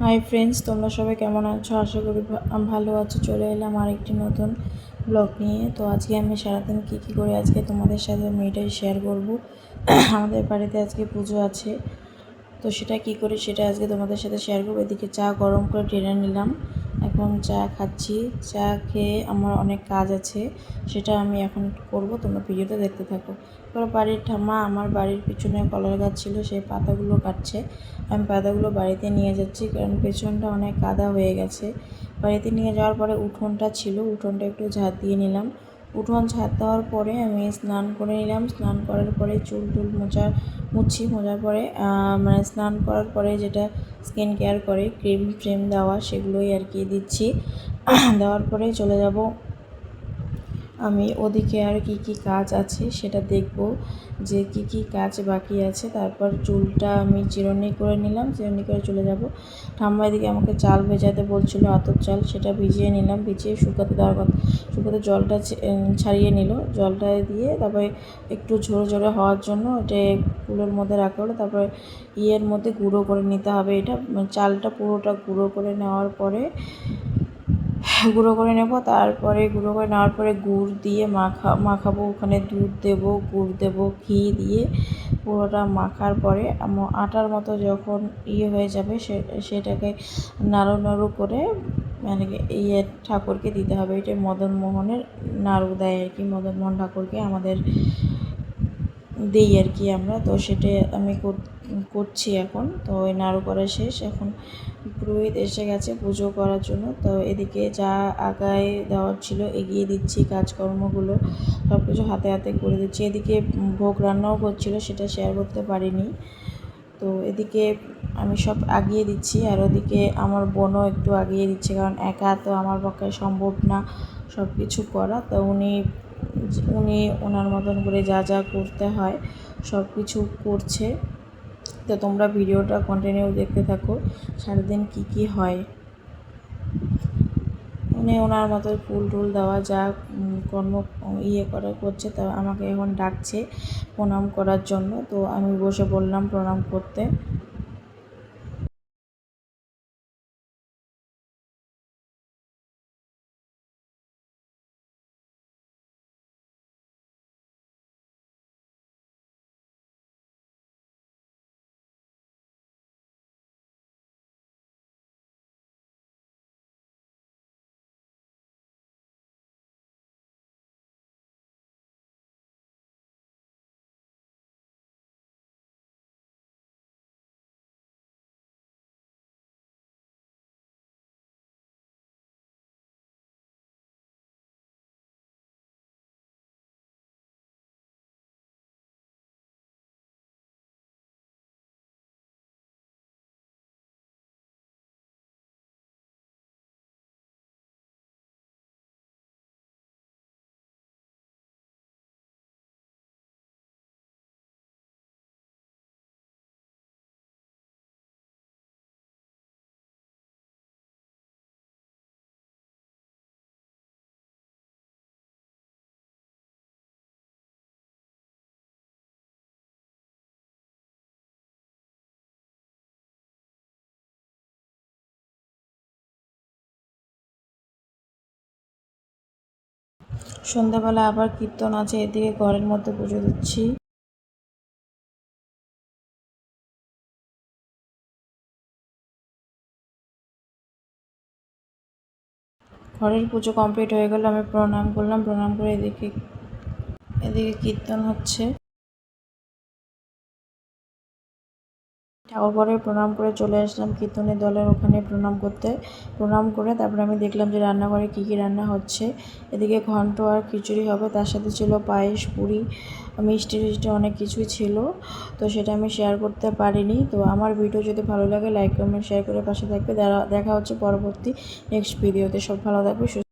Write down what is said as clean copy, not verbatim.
Hi friends, তোমরা সবাই কেমন আছো? আশা করি ভালো আছো। চলে এলাম আরেকটি নতুন ব্লগ নিয়ে। তো আজকে আমি সারাদিন কী করি আজকে তোমাদের সাথে আমি এটাই শেয়ার করব। আমাদের বাড়িতে আজকে পুজো আছে, তো সেটা কী করি সেটা আজকে তোমাদের সাথে শেয়ার করবো। এদিকে চা গরম করে টেনে নিলাম, এখন চা খাচ্ছি। চা খেয়ে আমার অনেক কাজ আছে, সেটা আমি এখন করব। তোমরা ভিডিওটা দেখতে থাকো। এবার বাড়ির ঠাম্মা আমার বাড়ির পিছনে কলার গাছ ছিল, সেই পাতাগুলো কাটছে। আমি পাতাগুলো বাড়িতে নিয়ে যাচ্ছি, কারণ পেছনটা অনেক কাদা হয়ে গেছে। বাড়িতে নিয়ে যাওয়ার পরে উঠোনটা ছিল, উঠোনটা একটু ঝাঁট দিয়ে নিলাম। উঠোন ঝাঁট দেওয়ার পরে আমি স্নান করে নিলাম। স্নান করার পরে চুল মোজার পরে মানে স্নান করার পরে যেটা স্কিন কেয়ার করে ক্রিম ট্রিম দেওয়া, সেগুলোই আর কি দিচ্ছি। দেওয়ার পরে চলে যাব আমি ওদিকে। আর কি কাজ আছে সেটা দেখব, যে কি কাজ বাকি আছে। তারপর চুলটা আমি চিরুনি করে নিলাম, চিরুনি করে চলে যাব। ঠাম্মা এদিকে আমাকে চাল ভেজাতে বলছিল, আতপ চাল, সেটা ভিজিয়ে নিলাম। ভিজিয়ে শুকাতে দেওয়ার কথা, শুকাতে জলটা ছাড়িয়ে নিল। জলটা দিয়ে তারপরে একটু ঝরে হওয়ার জন্য এটা কুলোর মধ্যে রাখা হলো। তারপরে ইয়ের মধ্যে গুঁড়ো করে নিতে হবে। এটা চালটা পুরোটা গুঁড়ো করে নেওয়ার পরে নেব। তারপরে গুঁড়ো করে নেওয়ার পরে গুড় দিয়ে মাখাবো। ওখানে দুধ দেব, গুড় দেব, ঘি দিয়ে পুরোটা মাখার পরে আটার মতো যখন হয়ে যাবে সেটাকে নাড়ু করে মানে ঠাকুরকে দিতে হবে। এটা মদন মোহনের নাড়ু দেয় আর কি, মদন মোহন ঠাকুরকে আমাদের দিই আর কি আমরা। তো সেটা আমি করছি এখন। তো ওই নাড়ু করা শেষ, এখন পুরোহিত এসে গেছে পুজো করার জন্য। তো এদিকে যা আগায় দেওয়ার ছিল এগিয়ে দিচ্ছি, কাজকর্মগুলো সব কিছু হাতে করে দিচ্ছি। এদিকে ভোগ রান্নাও করছিল, সেটা শেয়ার করতে পারিনি। তো এদিকে আমি সব আগিয়ে দিচ্ছি, আর ওদিকে আমার বোনও একটু আগিয়ে দিচ্ছে, কারণ একা তো আমার পক্ষে সম্ভব না সব কিছু করা। তো উনি ওনার মতন করে যা করতে হয় সব কিছু করছে। তো তোমরা ভিডিওটা কন্টিনিউ দেখতে থাকো, সারাদিন কি হয়। উনি ওনার মতো ফুল টুল দেওয়া যা কর্ম করছে। তা আমাকে এখন ডাকছে প্রণাম করার জন্য। তো আমি বসে পড়লাম প্রণাম করতে। সন্ধ্যাবেলা আবার কীর্তন আছে, এদিকে ঘরের মধ্যে পুজো দিচ্ছি। ঘরের পুজো কমপ্লিট হয়ে গেল, আমি প্রণাম করলাম। প্রণাম করে এদিকে কীর্তন হচ্ছে। ঠাকুর ঘরে প্রণাম করে চলে আসলাম কীর্তনের দলের ওখানে প্রণাম করে তারপরে আমি দেখলাম যে রান্নাঘরে কী রান্না হচ্ছে। এদিকে ঘন্ট আর খিচুড়ি হবে, তার সাথে ছিল পায়েস, পুরি, মিষ্টি অনেক কিছুই ছিল। তো সেটা আমি শেয়ার করতে পারিনি। তো আমার ভিডিও যদি ভালো লাগে লাইক কমেন্ট শেয়ার করে পাশে থাকবে। দেখা হচ্ছে পরবর্তী নেক্সট ভিডিওতে। সব ভালো থাকবে।